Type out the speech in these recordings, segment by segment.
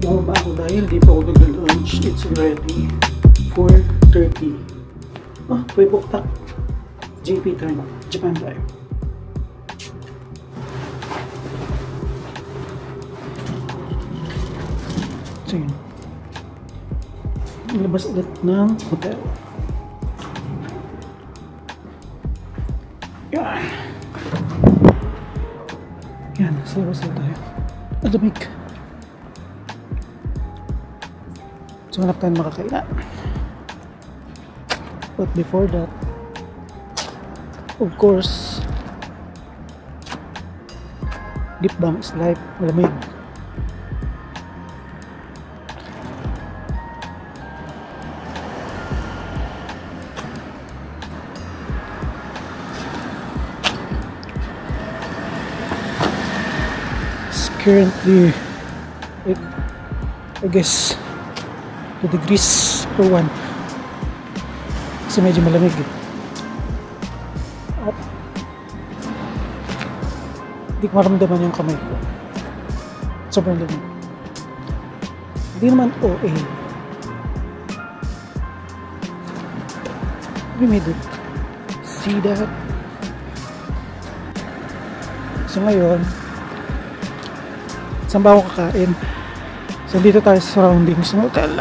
Bumaba ako dahil di pa ako nag-lunch. It's already 4:30. Ah, Pweboktak. JP time. Japan time. So yun. Labas ulit ng hotel. Yan. Yan. Sa labas ulit tayo. Alamig. So hanap tayo makakainan. But before that, of course, lip balm is life. Malamig. It's currently, I guess, 2 degrees per 1. Kasi medyo malamig. At hindi ko maramdaman yung kamay ko. Sobrang lamig. Hindi naman OA. We made it. See that? So ngayon, saan ba ako kakain? So dito tayo sa surroundings ng hotel.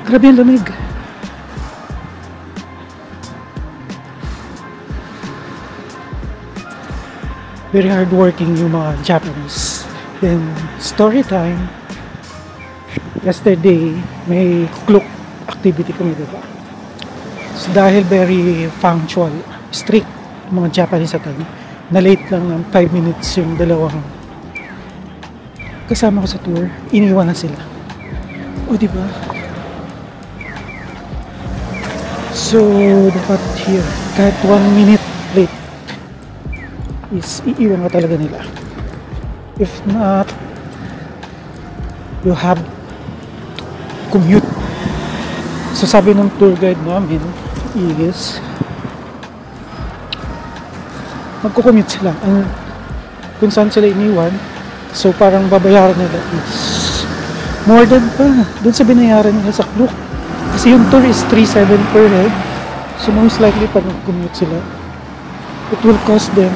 Grabe ang lamig. Very hardworking yung mga Japanese. Then, story time. Yesterday, may clock activity kami, diba? So, dahil very punctual, strict mga Japanese at na late lang ng 5 minutes yung dalawang kasama ko sa tour, iniwan na sila. O, diba? So, dapat here, kahit 1 minute late, is iiwan ka talaga nila. If not, you have to commute. So sabi ng tour guide namin is magko-commute sila. Kung saan sila iniwan, so parang babayaran nila is more than pa dun sa binayaran nila sa Klook. Kasi yung tour is 3,700 per head. So most likely pag nag-commute sila, it will cost them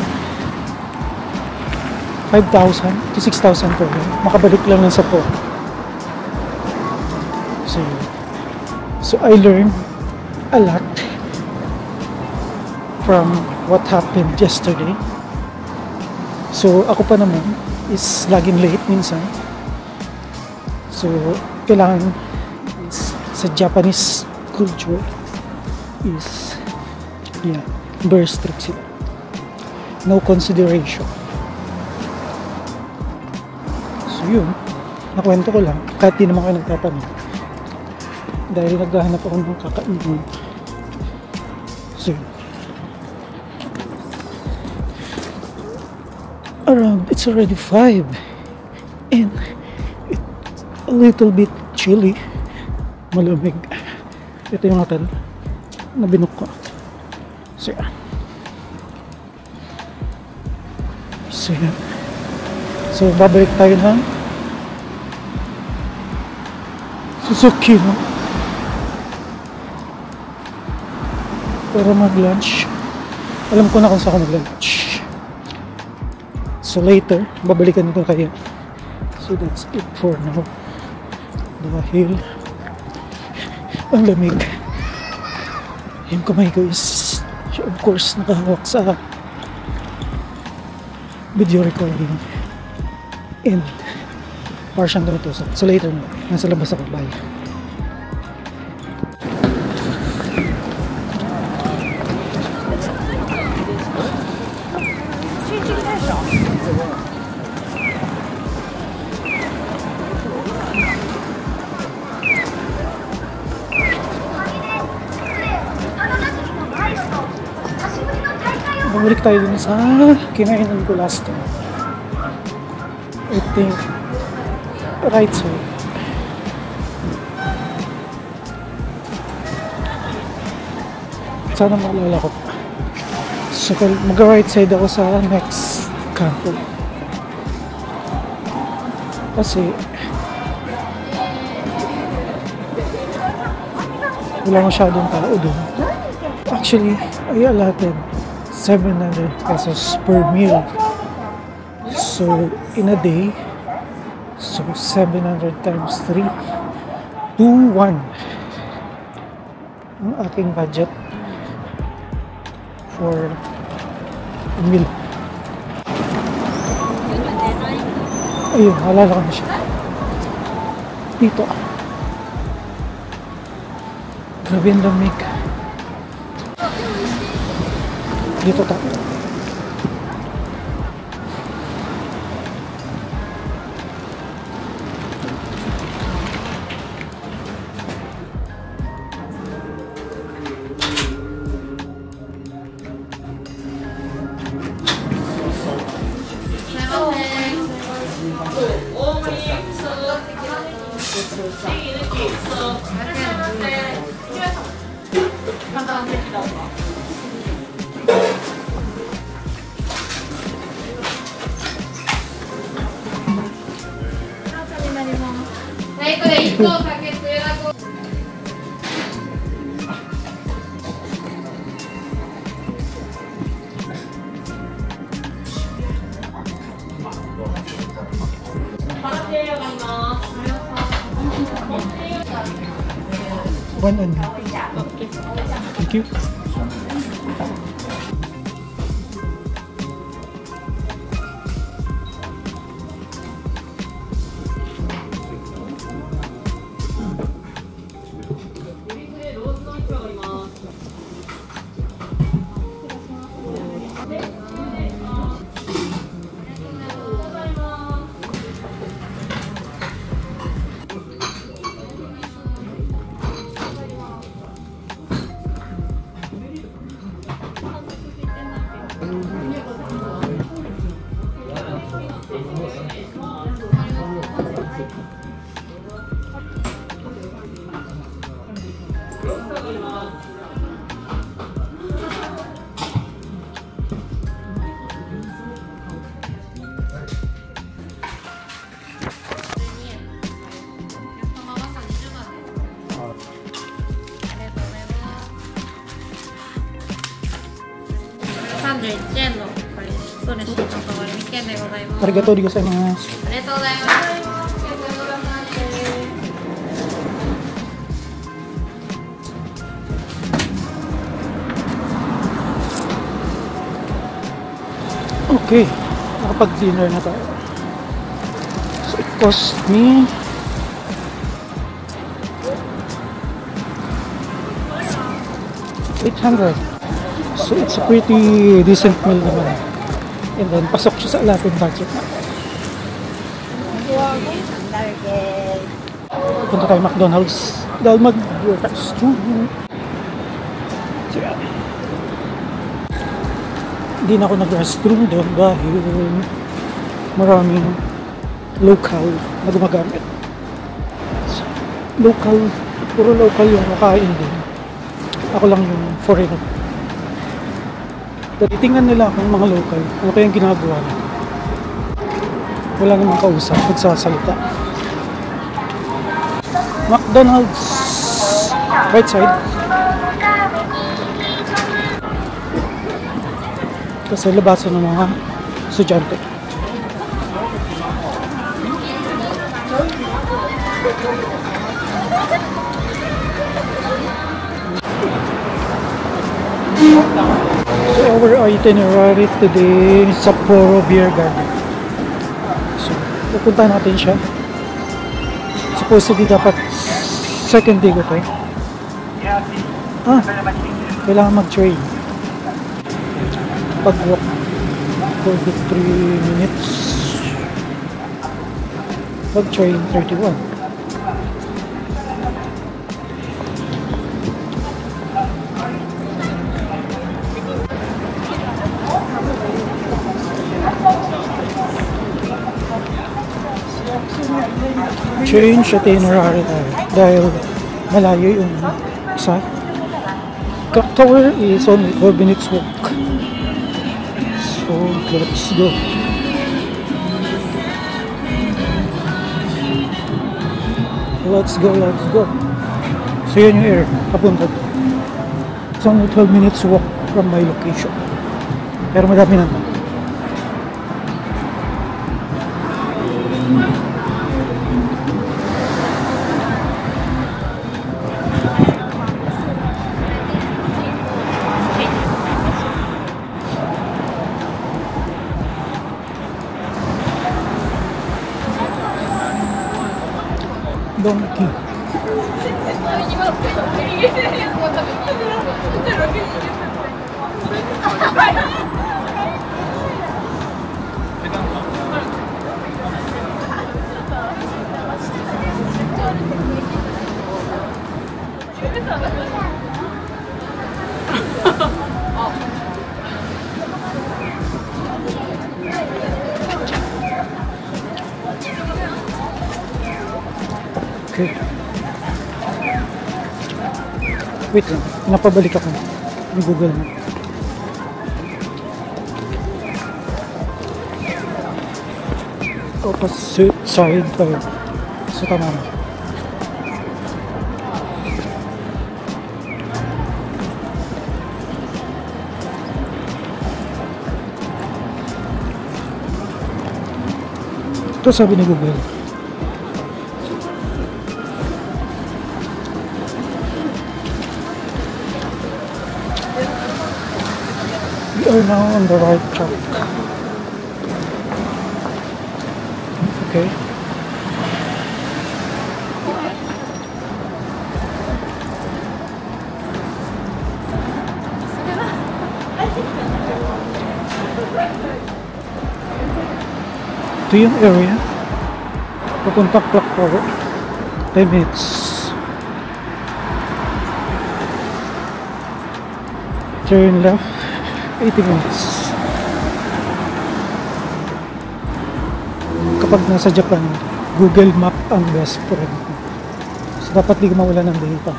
5,000 to 6,000 per head. Makabalik lang ng support. So I learned a lot from what happened yesterday. So ako pa naman is laging late minsan. So kailangan is, sa Japanese culture is very strict sila. No consideration. So yun, nakwento ko lang kahit di naman kayo nagtatanong dahil naghahanap ako ng kakainin. So yun, around, it's already 5 and it's a little bit chilly, malamig. Ito yung hotel na binook ko. So yan. So yan. So babalik tayo ng Suzuki, no? Para mag-lunch. Alam ko na kung saan ako mag-lunch. So later, babalikan nito kayo. So that's it for now. Dahil ang lamig. Yung kamay ko is of course nakahawak sa video recording and partial tumutusok. So later na, nasa labas ako. Bye. Bumalik tayo dun sa kinainan ko last time. I think right side. Sana maalala ko pa. So mag-right side ako sa next campo. Kasi wala masyadong tao doon. Actually, I allotted 700 pesos per meal. So, in a day, so 700 times 3, 2,1 ang aking budget for a meal. Ayun, halala ko na siya. Dito. Grabe ang lamig. Dito tayo. One onion. Thank you. Arigatou gozaimasu. Okay, nakapag-dinner na tayo. So it cost me $800. So it's a pretty decent meal naman. And then pasok siya sa allotted budget na. Punta tayo McDonald's dahil mag-restroom. So yan. Hindi na ako nag-restroom doon dahil maraming local na gumagamit. So, puro local yung makain din. Ako lang yung foreigner. Titingnan nila akong mga local. Ano kayang ginagawa nila? Wala namang kausap. Nagsasalita. McDonald's. Right side. Kasi labasan ng mga estudyante. So our itinerary today is Sapporo Beer Garden. So pupunta natin siya. Supposedly dapat second day ko to. Kailangan mag-train. Pag-walk 43 minutes. Pag-train 31. Change itinerary tayo dahil malayo yung isa. Clock Tower is only 12 minutes walk. So let's go. Let's go. So yun yung area papunta. It's only 12 minutes walk from my location. Pero madami na. Donkey. Okay. Wait lang, napabalik ako ng Google Map. Opposite side tayo. So tama na. Ito sabi ni Google. We are now on the right track. Okay. Ito yung area. Papunta clock tower. 10 minutes. Turn left. 80 minutes. Kapag nasa Japan, Google Map ang best friend. So dapat di ka mawala ng data.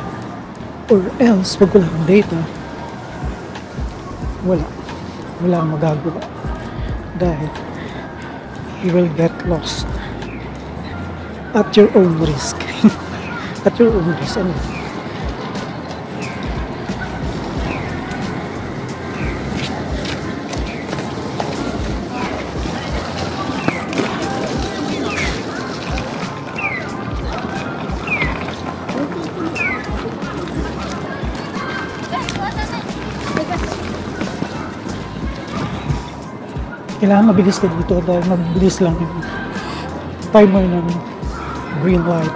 Or else, pag wala ng data, wala kang magagawa. Dahil you will get lost at your own risk. At your own risk. Ano? Kailangan mabilis ka dito dahil mabilis lang yung timer ng green light.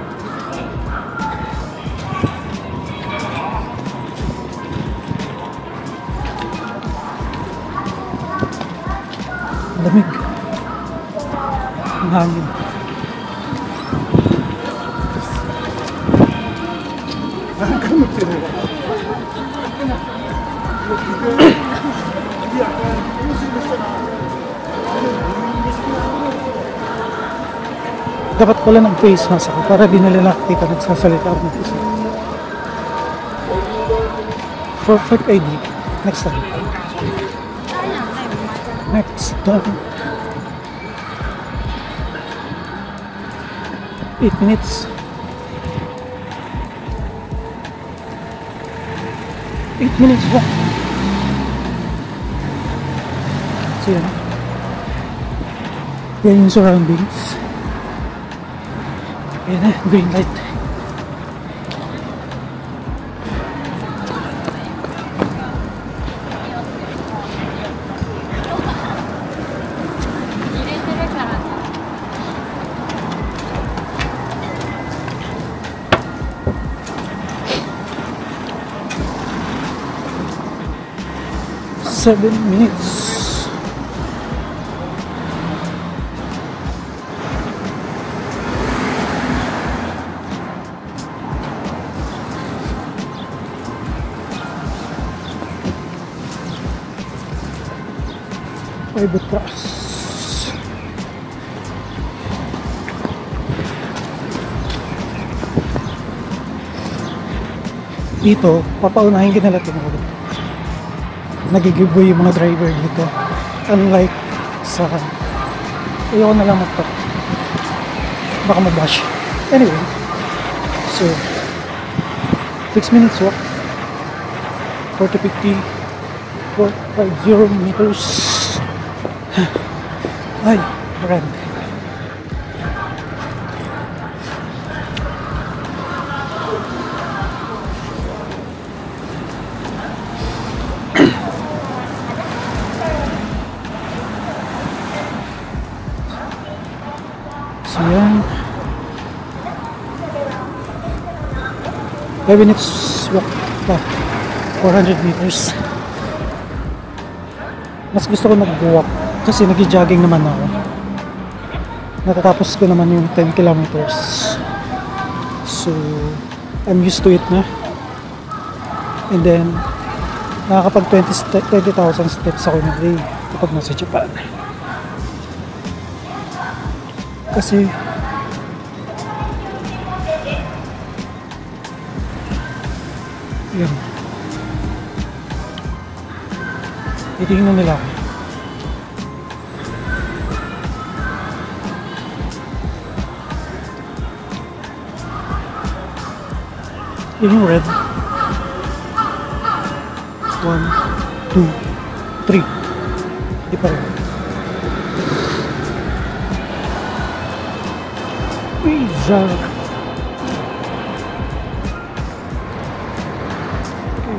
Lamig. Ang hangin. Dapat pala ng face mask ako para di nila nakita nagsasalita ako ng isa. Perfect ID. Next time. Next time. 8 minutes. 8 minutes walk. So yan. Yan yung surroundings. Ayan na, green light. Seven minutes. Ay, butas. Dito, papaunahin ka nila tinawag. Nagigiveaway yung mga driver dito. Unlike sa... Ayoko na lang magtalk. Baka mabash. Anyway. So, 6 minutes walk. 40-50 450 meters. Ay, run. So yan, 5 minutes walk pa, 400 meters. Mas gusto ko mag-walk kasi nag-jogging naman ako. Natatapos ko naman yung 10 kilometers. So I'm used to it na. And then nakakapag 20,000 steps ako na day kapag nasa Japan. Kasi yan, titingnan nila ako. Yun yung red. 1, 2, 3. Di pa rin. Pizza.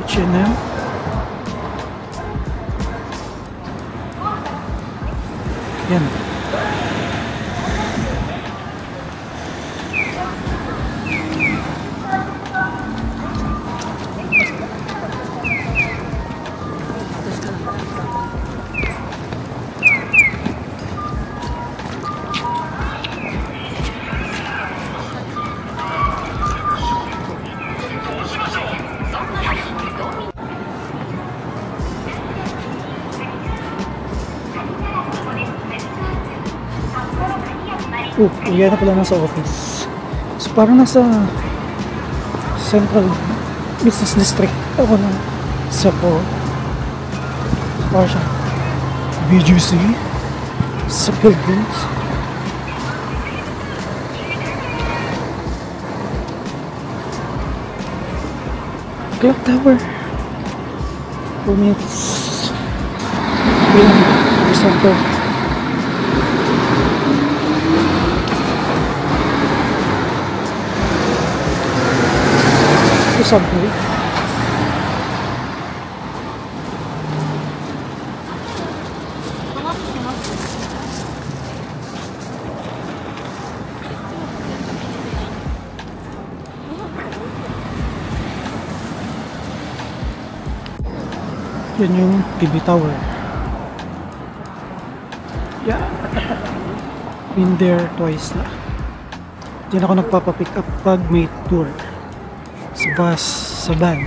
H&M. Yan. Uwi na pala na sa office. So parang nasa Central Business District ako na Sapporo. Parang siya BGC sa Philippines. Clock Tower. 4 minutes. Center. Subway. Yan yung TV Tower. Yeah. Been there twice na. Diyan ako nagpapapick up pag may tour. Sa bus, sa van.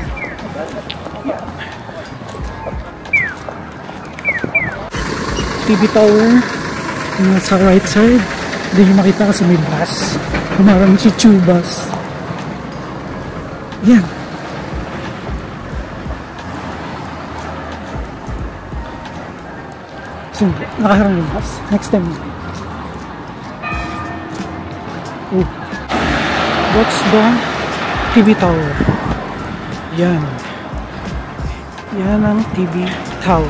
Yeah. TV Tower. Yung sa right side. Hindi nyo makita kasi may bus. Humarang si Chubas. Yan. So, nakaharang yung bus. Next time. Oh. That's the TV Tower. Yan. Yan ang TV Tower.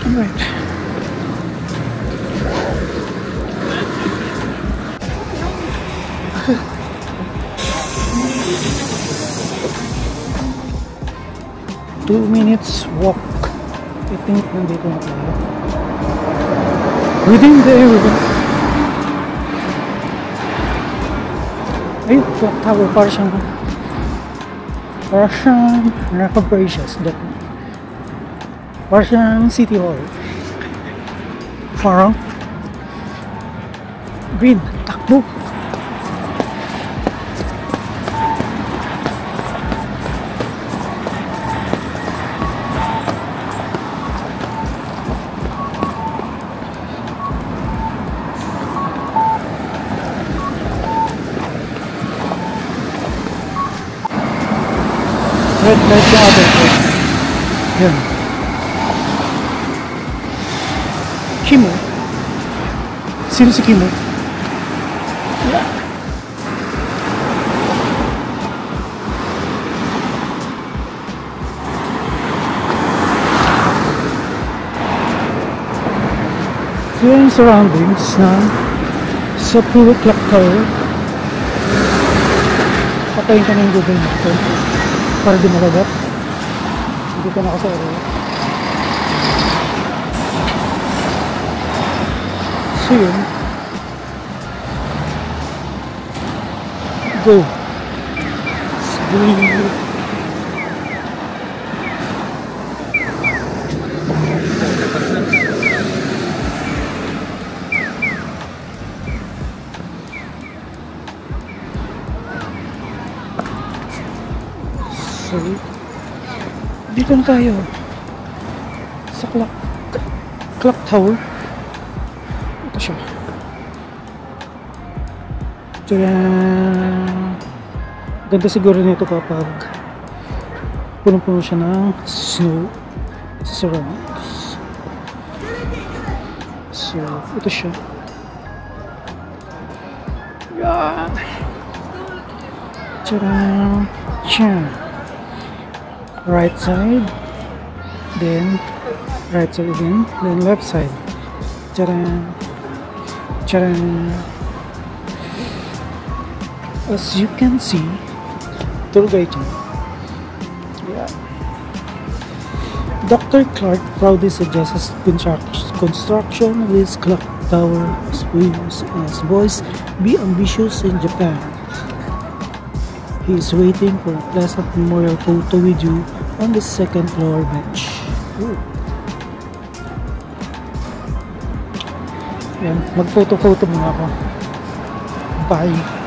Alright. Two minutes walk. I think nandito na tayo. Within the area. Ayun, clock tower. Para siyang naka-braces. Para siyang City Hall. Parang green. Takbo. Red light yung other side. Yan. Kimo. Sino si Kimo? So yan yung surroundings ng sa Puro Clock Tower. Patayin ka na yung Google Map para di malagat. Hindi ka na ako sa area. So yun. Go. So, dito na tayo sa clock tower. Ito siya. Tadaan! Ganda siguro nito kapag punong-puno siya ng snow sa surroundings. So, ito siya. Yan! Tadaan! Tadaan! Right side, then right side again, then left side. Tadaan! Tadaan! As you can see, tour guide yan. Yeah. Dr. Clark proudly suggests construction with clock tower as boys be ambitious in Japan. He is waiting for a pleasant memorial photo with you on the second floor bench. Ooh. Yan, mag-photo-photo muna ako. Bye!